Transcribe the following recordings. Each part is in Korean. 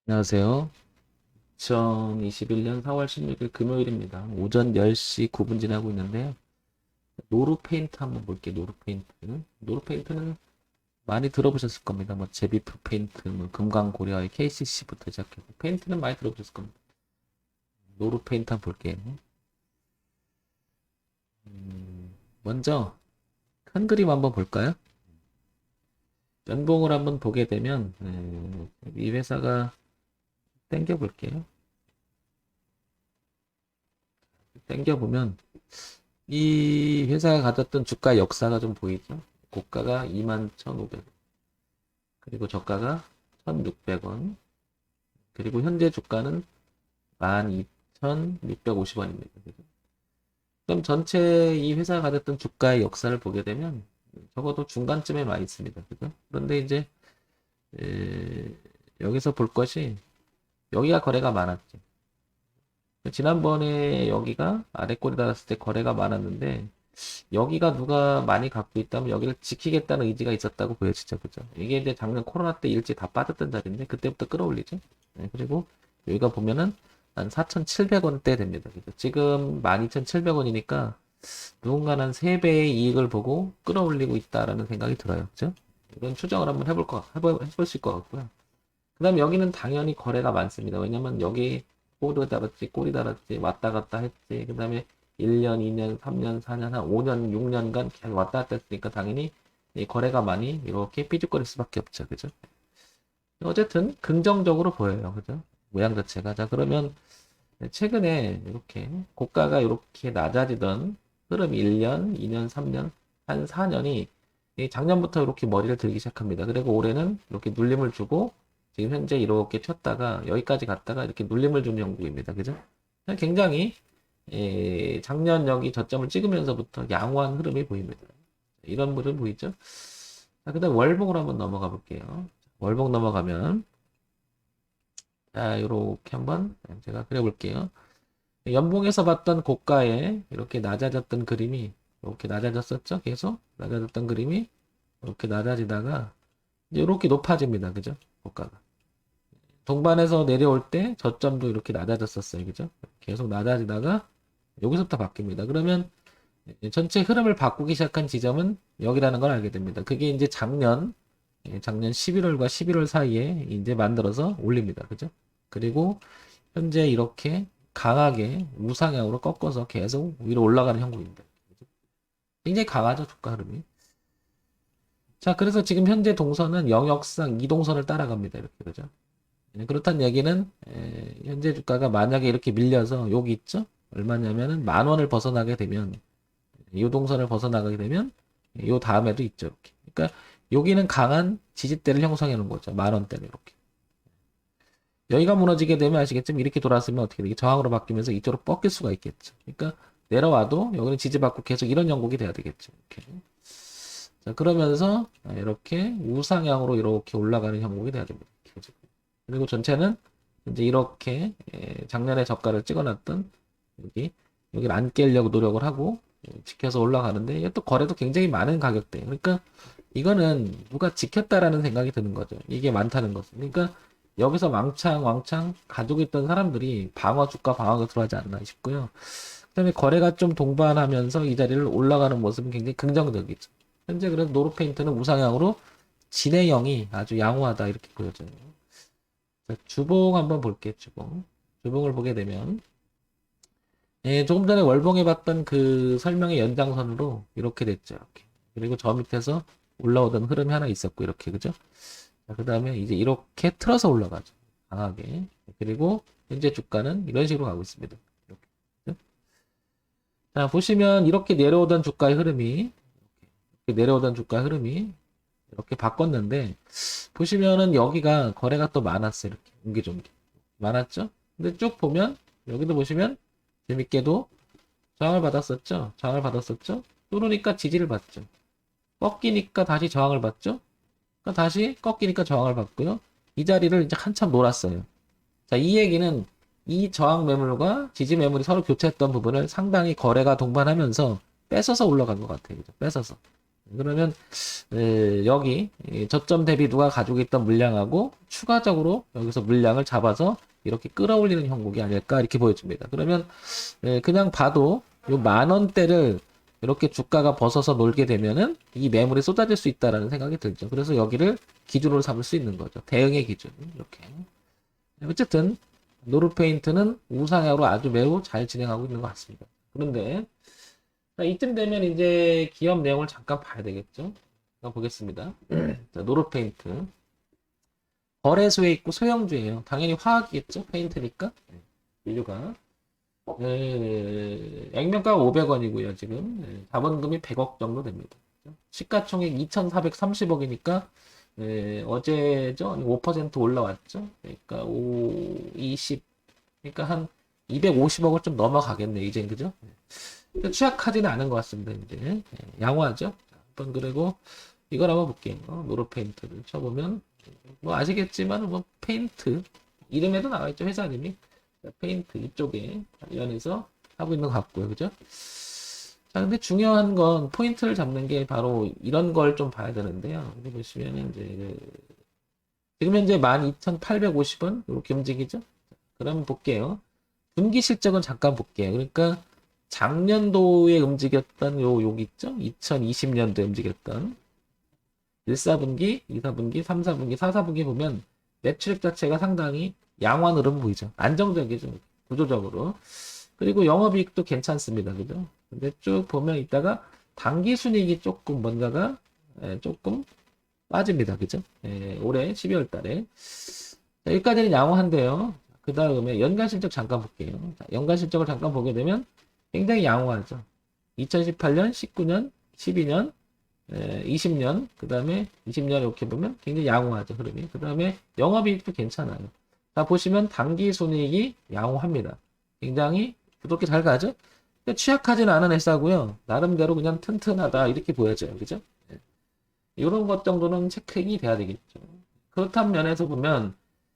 안녕하세요. 2021년 4월 16일 금요일입니다. 오전 10시 9분 지나고 있는데요. 노루페인트 한번 볼게요. 노루페인트. 노루페인트는 많이 들어보셨을 겁니다. 뭐 제비프 페인트, 뭐 금강고려의 KCC부터 시작해서 페인트는 많이 들어보셨을 겁니다. 노루페인트 한번 볼게요. 먼저 큰 그림 한번 볼까요? 연봉을 한번 보게 되면 이 회사가 땡겨 볼게요. 땡겨 보면 이 회사가 가졌던 주가 역사가 좀 보이죠? 고가가 21,500원, 그리고 저가가 1,600원, 그리고 현재 주가는 12,650원입니다. 그럼 전체 이 회사가 가졌던 주가의 역사를 보게 되면 적어도 중간쯤에 와 있습니다. 그죠? 그런데 이제 에, 여기서 볼 것이 여기가 거래가 많았죠. 지난번에 여기가 아래 꼬리 달았을 때 거래가 많았는데 여기가 누가 많이 갖고 있다면 여기를 지키겠다는 의지가 있었다고 보여지죠. 그죠? 이게 이제 작년 코로나 때 일찍 다 빠졌던 자리인데 그때부터 끌어올리죠. 네, 그리고 여기가 보면은 한 4,700원대 됩니다. 그죠? 지금 12,700원이니까 누군가는 한 3배의 이익을 보고 끌어올리고 있다라는 생각이 들어요. 그죠? 이건 추정을 한번 해보실 것 같고요. 그 다음에 여기는 당연히 거래가 많습니다. 왜냐면 여기 꼬리 달았지, 꼬리 달았지, 왔다 갔다 했지. 그 다음에 1년, 2년, 3년, 4년, 한 5년, 6년간 계속 왔다 갔다 했으니까 당연히 이 거래가 많이 이렇게 삐죽거릴 수밖에 없죠. 그죠? 어쨌든 긍정적으로 보여요. 그죠? 모양 자체가. 자, 그러면 최근에 이렇게 고가가 이렇게 낮아지던 흐름 1년, 2년, 3년, 한 4년이 작년부터 이렇게 머리를 들기 시작합니다. 그리고 올해는 이렇게 눌림을 주고 지금 현재 이렇게 튀었다가 여기까지 갔다가 이렇게 눌림을 주는 형국입니다. 그죠? 굉장히 작년 여기 저점을 찍으면서부터 양호한 흐름이 보입니다. 이런 흐름 보이죠? 자, 그다음 월봉으로 한번 넘어가 볼게요. 월봉 넘어가면 자, 이렇게 한번 제가 그려볼게요. 연봉에서 봤던 고가에 이렇게 낮아졌던 그림이 이렇게 낮아졌었죠? 계속 낮아졌던 그림이 이렇게 낮아지다가 이제 이렇게 높아집니다. 그죠? 고가가. 동반에서 내려올 때 저점도 이렇게 낮아졌었어요. 그죠? 계속 낮아지다가 여기서부터 바뀝니다. 그러면 전체 흐름을 바꾸기 시작한 지점은 여기라는 걸 알게 됩니다. 그게 이제 작년 11월과 11월 사이에 이제 만들어서 올립니다. 그죠? 그리고 현재 이렇게 강하게 우상향으로 꺾어서 계속 위로 올라가는 형국입니다. 굉장히 강하죠, 주가 흐름이. 자, 그래서 지금 현재 동선은 영역상 이동선을 따라갑니다. 이렇게, 그죠? 그렇다는 얘기는, 현재 주가가 만약에 이렇게 밀려서 여기 있죠? 얼마냐면은 10,000원을 벗어나게 되면, 이 동선을 벗어나가게 되면, 요 다음에도 있죠, 이렇게. 그러니까, 여기는 강한 지지대를 형성해 놓은 거죠. 10,000원대를 이렇게. 여기가 무너지게 되면 아시겠지만 이렇게 돌아서면 어떻게 되게 저항으로 바뀌면서 이쪽으로 뻗길 수가 있겠죠. 그러니까 내려와도 여기는 지지받고 계속 이런 형국이 돼야 되겠죠. 이렇게. 자, 그러면서 이렇게 우상향으로 이렇게 올라가는 형국이 돼야 됩니다. 그리고 전체는 이제 이렇게 작년에 저가를 찍어놨던 여기 여기를 안 깨려고 노력을 하고 지켜서 올라가는데 또 거래도 굉장히 많은 가격대. 그러니까 이거는 누가 지켰다라는 생각이 드는 거죠. 이게 많다는 것은. 그러니까 여기서 왕창 가지고 있던 사람들이 방어 주가 방어가 들어가지 않나 싶고요. 그다음에 거래가 좀 동반하면서 이 자리를 올라가는 모습은 굉장히 긍정적이죠. 현재 그래서 노루페인트는 우상향으로 진행형이 아주 양호하다 이렇게 보여져요. 자, 주봉 한번 볼게요. 주봉. 주봉을 보게 되면 조금 전에 월봉에 봤던 그 설명의 연장선으로 이렇게 됐죠. 이렇게. 그리고 저 밑에서 올라오던 흐름이 하나 있었고 이렇게 그죠? 그 다음에 이제 이렇게 틀어서 올라가죠. 강하게. 그리고 현재 주가는 이런 식으로 가고 있습니다. 이렇게. 자, 보시면 이렇게 내려오던 주가의 흐름이 이렇게 내려오던 주가의 흐름이 이렇게 바꿨는데 보시면은 여기가 거래가 또 많았어요. 이렇게 옹기종기 많았죠? 근데 쭉 보면 여기도 보시면 재밌게도 저항을 받았었죠. 저항을 받았었죠. 뚫으니까 지지를 받죠. 꺾이니까 다시 저항을 받죠. 그러니까 다시 꺾이니까 저항을 받고요. 이 자리를 이제 한참 놀았어요. 자, 이 얘기는 이 저항 매물과 지지 매물이 서로 교체했던 부분을 상당히 거래가 동반하면서 뺏어서 올라간 것 같아요. 그죠? 뺏어서. 그러면 여기 저점 대비 누가 가지고 있던 물량하고 추가적으로 여기서 물량을 잡아서 이렇게 끌어올리는 형국이 아닐까 이렇게 보여집니다. 그러면 그냥 봐도 요 10,000원대를 이렇게 주가가 벗어서 놀게 되면은 이 매물이 쏟아질 수 있다라는 생각이 들죠. 그래서 여기를 기준으로 삼을 수 있는 거죠. 대응의 기준. 이렇게. 어쨌든 노르페인트는 우상향으로 아주 매우 잘 진행하고 있는 것 같습니다. 그런데 자, 이쯤 되면 이제 기업 내용을 잠깐 봐야 되겠죠. 한번 보겠습니다. 자, 노르페인트. 거래소에 있고 소형주예요. 당연히 화학이겠죠. 페인트니까. 인류가. 액면가 500원이고요. 지금 자본금이 100억 정도 됩니다. 시가총액 2,430억이니까 어제죠? 5% 올라왔죠. 그러니까 20. 그러니까 한 250억을 좀 넘어가겠네. 이젠 그죠? 취약하지는 않은 것 같습니다. 이제 양호하죠. 한번 그리고 이걸 한번 볼게요. 노르페인트를 쳐보면 뭐 아시겠지만 뭐 페인트 이름에도 나와 있죠. 회사 이름이 페인트 이쪽에 관련해서 하고 있는 것 같고요. 그죠? 자, 근데 중요한 건 포인트를 잡는 게 바로 이런 걸 좀 봐야 되는데요. 여기 보시면은 이제 지금 현재 12,850원 이렇게 움직이죠? 그럼 볼게요. 분기 실적은 잠깐 볼게요. 그러니까 작년도에 움직였던 여기 있죠? 2020년도에 움직였던 1, 4분기, 2, 4분기, 3, 4분기, 4, 4분기 보면 매출액 자체가 상당히 양호한 흐름 보이죠. 안정적이죠. 구조적으로. 그리고 영업이익도 괜찮습니다. 그죠? 근데 쭉 보면 이따가 당기 순이익이 조금 뭔가가 조금 빠집니다. 그죠? 올해 12월 달에. 자, 여기까지는 양호한데요. 그 다음에 연간 실적 잠깐 볼게요. 자, 연간 실적을 잠깐 보게 되면 굉장히 양호하죠. 2018년, 19년, 12년, 20년, 그 다음에 20년 이렇게 보면 굉장히 양호하죠. 흐름이. 그 다음에 영업이익도 괜찮아요. 자, 보시면 당기 순이익이 양호합니다. 굉장히 부드럽게 잘 가죠? 근데 취약하지는 않은 회사고요. 나름대로 그냥 튼튼하다 이렇게 보여져요. 그죠? 이런 것 정도는 체크인이 돼야 되겠죠. 그렇다는 면에서 보면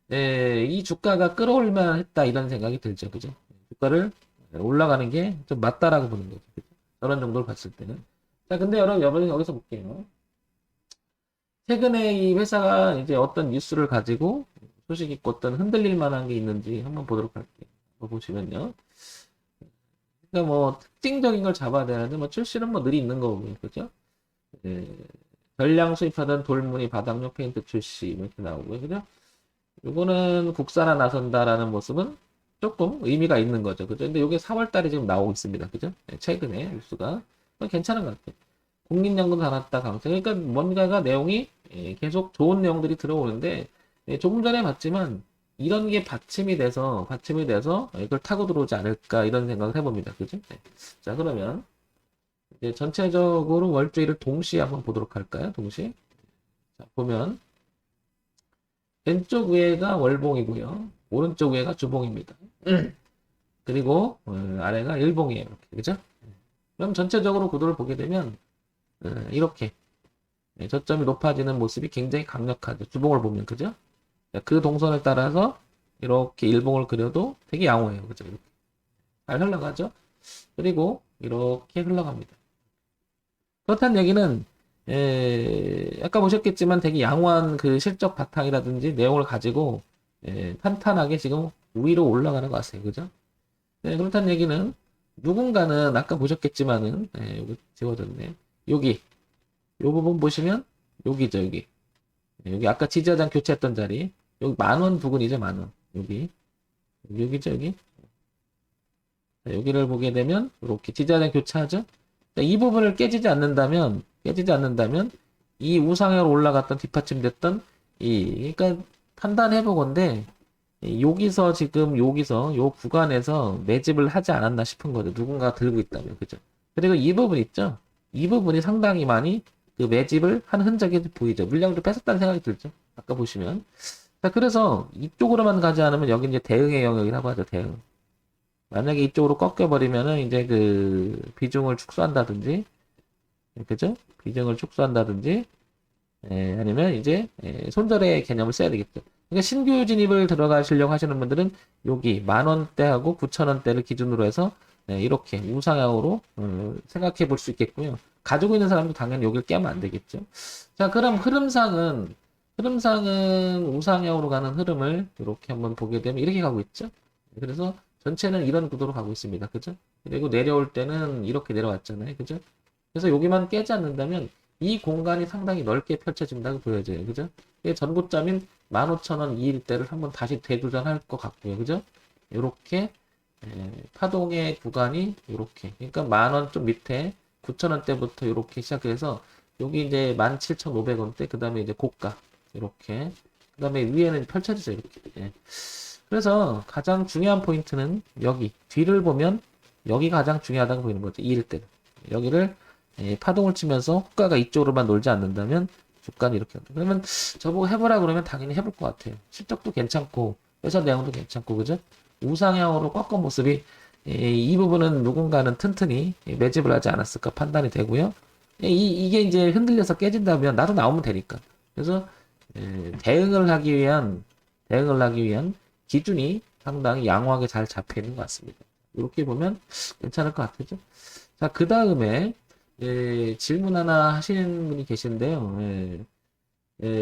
이 주가가 끌어올만 했다 이런 생각이 들죠. 그죠? 주가를 올라가는 게 좀 맞다라고 보는 거죠. 그죠? 저런 정도를 봤을 때는. 자, 근데 여러분 여기서 볼게요. 최근에 이 회사가 이제 어떤 뉴스를 가지고 소식 있고 어떤 흔들릴 만한 게 있는지 한번 보도록 할게요. 보시면요. 그러니까 뭐 특징적인 걸 잡아야 되는데 뭐 출시는 뭐 늘이 있는 거고요. 그죠? 예, 전량 수입하던 돌무늬 바닥용 페인트 출시 이렇게 나오고요. 그죠? 요거는 국산화 나선다라는 모습은 조금 의미가 있는 거죠. 그죠? 근데 요게 4월 달에 지금 나오고 있습니다. 그죠? 네, 최근에 뉴스가. 괜찮은 것 같아요. 국민연금 단합다 강세. 그러니까 뭔가가 내용이 계속 좋은 내용들이 들어오는데 조금 전에 봤지만 이런 게 받침이 돼서 이걸 타고 들어오지 않을까 이런 생각을 해봅니다. 그죠? 네. 자, 그러면 이제 전체적으로 월주일을 동시에 한번 보도록 할까요? 동시에. 자, 보면 왼쪽 위에가 월봉이고요. 오른쪽 위에가 주봉입니다. 그리고 아래가 일봉이에요. 이렇게. 그죠? 그럼 전체적으로 구도를 보게 되면 이렇게 저점이 높아지는 모습이 굉장히 강력하죠. 주봉을 보면 그죠? 그 동선에 따라서 이렇게 일봉을 그려도 되게 양호해요. 그죠? 이렇게. 잘 흘러가죠? 그리고 이렇게 흘러갑니다. 그렇다는 얘기는 아까 보셨겠지만 되게 양호한 그 실적 바탕이라든지 내용을 가지고 탄탄하게 지금 위로 올라가는 것 같아요. 그죠? 네, 그렇다는 얘기는 누군가는 아까 보셨겠지만은 여기 지워졌네. 여기 요 부분 보시면 여기죠. 여기 아까 지지하장 교체했던 자리 여기 10,000원 부근이죠. 10,000원 여기죠. 여기 자, 여기를 보게 되면 이렇게 지지하장 교체하죠. 자, 이 부분을 깨지지 않는다면 이 우상향으로 올라갔던 뒷받침됐던 그러니까 판단해 보건데 여기서 지금 여기서 요 구간에서 매집을 하지 않았나 싶은 거죠. 누군가 들고 있다면 그죠? 그리고 이 부분 있죠? 이 부분이 상당히 많이 그 매집을 한 흔적이 보이죠. 물량을 뺏었다는 생각이 들죠. 아까 보시면. 자, 그래서 이쪽으로만 가지 않으면 여기 이제 대응의 영역이라고 하죠. 대응. 만약에 이쪽으로 꺾여버리면은 이제 그 비중을 축소한다든지, 그죠? 비중을 축소한다든지, 아니면 이제 손절의 개념을 써야 되겠죠. 그러니까 신규 진입을 들어가시려고 하시는 분들은 여기 10,000원대하고 9,000원대를 기준으로 해서 네, 이렇게 우상향으로 생각해 볼 수 있겠고요. 가지고 있는 사람도 당연히 여기를 깨면 안 되겠죠. 자, 그럼 흐름상은 우상향으로 가는 흐름을 이렇게 한번 보게 되면 이렇게 가고 있죠. 그래서 전체는 이런 구도로 가고 있습니다. 그죠? 그리고 내려올 때는 이렇게 내려왔잖아요. 그죠? 그래서 여기만 깨지 않는다면 이 공간이 상당히 넓게 펼쳐진다고 보여져요. 그죠? 이게 전고점인 15,000원 이일 때를 한번 다시 대도전할 것 같고요. 그죠? 이렇게 파동의 구간이 이렇게, 그러니까 10,000원 좀 밑에 9,000원대부터 이렇게 시작해서 여기 이제 17,500원대, 그 다음에 이제 고가 이렇게, 그 다음에 위에는 펼쳐지죠. 이렇게. 예. 그래서 가장 중요한 포인트는 여기 뒤를 보면 여기가 가장 중요하다고 보이는 거죠. 이일 때는 여기를 파동을 치면서 호가가 이쪽으로만 놀지 않는다면 주가는 이렇게 한다. 그러면 저보고 해보라 그러면 당연히 해볼 것 같아요. 실적도 괜찮고 회사 내용도 괜찮고 그죠? 우상향으로 꺾은 모습이 이 부분은 누군가는 튼튼히 매집을 하지 않았을까 판단이 되고요. 이게 이제 흔들려서 깨진다면 나도 나오면 되니까. 그래서 대응을 하기 위한 기준이 상당히 양호하게 잘 잡혀 있는 것 같습니다. 이렇게 보면 괜찮을 것 같죠? 자, 그 다음에 질문 하나 하시는 분이 계신데요.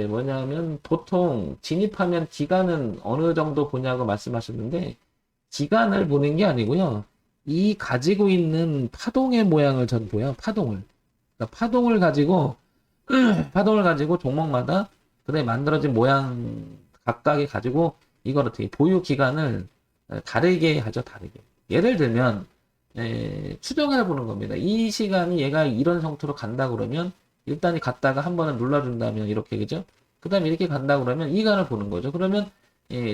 뭐냐면 보통 진입하면 기간은 어느 정도 보냐고 말씀하셨는데 기간을 보는 게 아니고요. 이 가지고 있는 파동의 모양을 전 보여요. 파동을. 그러니까 파동을 가지고 종목마다 그다음에 만들어진 모양 각각이 가지고 이걸 어떻게 보유 기간을 다르게 하죠. 다르게. 예를 들면 추정해 보는 겁니다. 이 시간이 얘가 이런 형태로 간다 그러면 일단이 갔다가 한 번은 눌러준다면 이렇게 그죠? 그 다음에 이렇게 간다 그러면 이 간을 보는 거죠. 그러면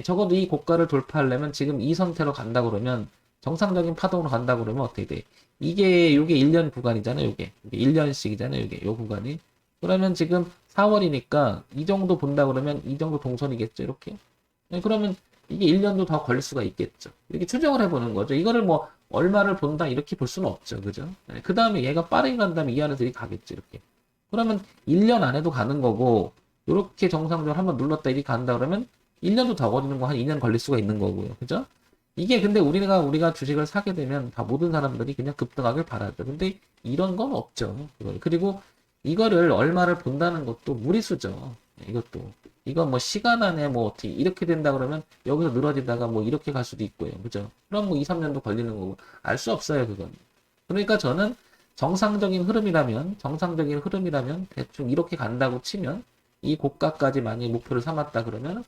적어도 이 고가를 돌파하려면 지금 이 상태로 간다 그러면 정상적인 파동으로 간다 그러면 어떻게 돼? 요게 1년 구간이잖아요. 요게 1년씩이잖아요. 요게 요 구간이. 그러면 지금 4월이니까 이 정도 본다 그러면 이 정도 동선이겠죠. 이렇게. 그러면 이게 1년도 더 걸릴 수가 있겠죠. 이렇게 추정을 해보는 거죠. 이거를 뭐 얼마를 본다 이렇게 볼 수는 없죠. 그죠? 그 다음에 얘가 빠르게 간다면 이 안에서 이렇게 가겠죠. 이렇게. 그러면 1년 안에도 가는 거고 이렇게 정상적으로 한번 눌렀다 이렇게 간다 그러면 1년도 더 걸리는 거 한 2년 걸릴 수가 있는 거고요. 그죠? 이게 근데 우리가 주식을 사게 되면 다 모든 사람들이 그냥 급등하길 바라죠. 근데 이런 건 없죠. 그리고 이거를 얼마를 본다는 것도 무리수죠. 이것도. 이건 뭐 시간 안에 뭐 어떻게 이렇게 된다 그러면 여기서 늘어지다가 뭐 이렇게 갈 수도 있고요. 그죠? 그럼 뭐 2, 3년도 걸리는 거고 알 수 없어요, 그건. 그러니까 저는 정상적인 흐름이라면 대충 이렇게 간다고 치면 이 고가까지 만약에 목표를 삼았다 그러면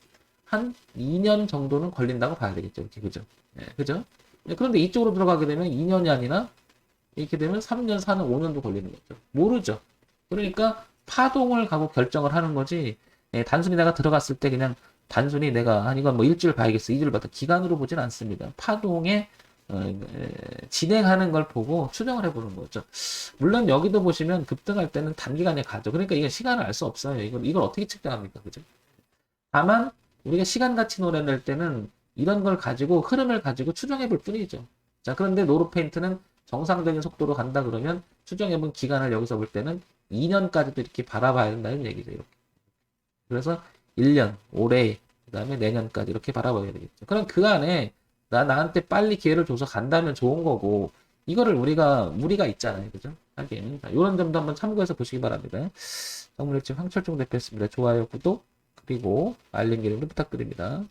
한 2년 정도는 걸린다고 봐야 되겠죠. 이렇게 그죠? 그죠? 그런데 이쪽으로 들어가게 되면 2년이 아니라 이렇게 되면 3년, 4년, 5년도 걸리는 거죠. 모르죠. 그러니까 파동을 가고 결정을 하는 거지. 단순히 내가 들어갔을 때 그냥 단순히 내가 이건 뭐 일주일 봐야겠어. 2주를 봐도 기간으로 보진 않습니다. 파동에 진행하는 걸 보고 추정을 해보는 거죠. 물론 여기도 보시면 급등할 때는 단기간에 가죠. 그러니까 이게 시간을 알 수 없어요. 이걸 어떻게 측정합니까? 그죠? 다만 우리가 시간 가치 노래낼 때는 이런 걸 가지고 흐름을 가지고 추정해 볼 뿐이죠. 자, 그런데 노루페인트는 정상적인 속도로 간다 그러면 추정해 본 기간을 여기서 볼 때는 2년까지도 이렇게 바라봐야 된다는 얘기죠. 이렇게. 그래서 1년, 올해, 그 다음에 내년까지 이렇게 바라봐야 되겠죠. 그럼 그 안에 나한테 빨리 기회를 줘서 간다면 좋은 거고, 이거를 무리가 있잖아요. 그죠? 하기에는. 이런 점도 한번 참고해서 보시기 바랍니다. 정물일집 황철중 대표였습니다. 좋아요, 구독, 그리고 알림 기능도 부탁드립니다.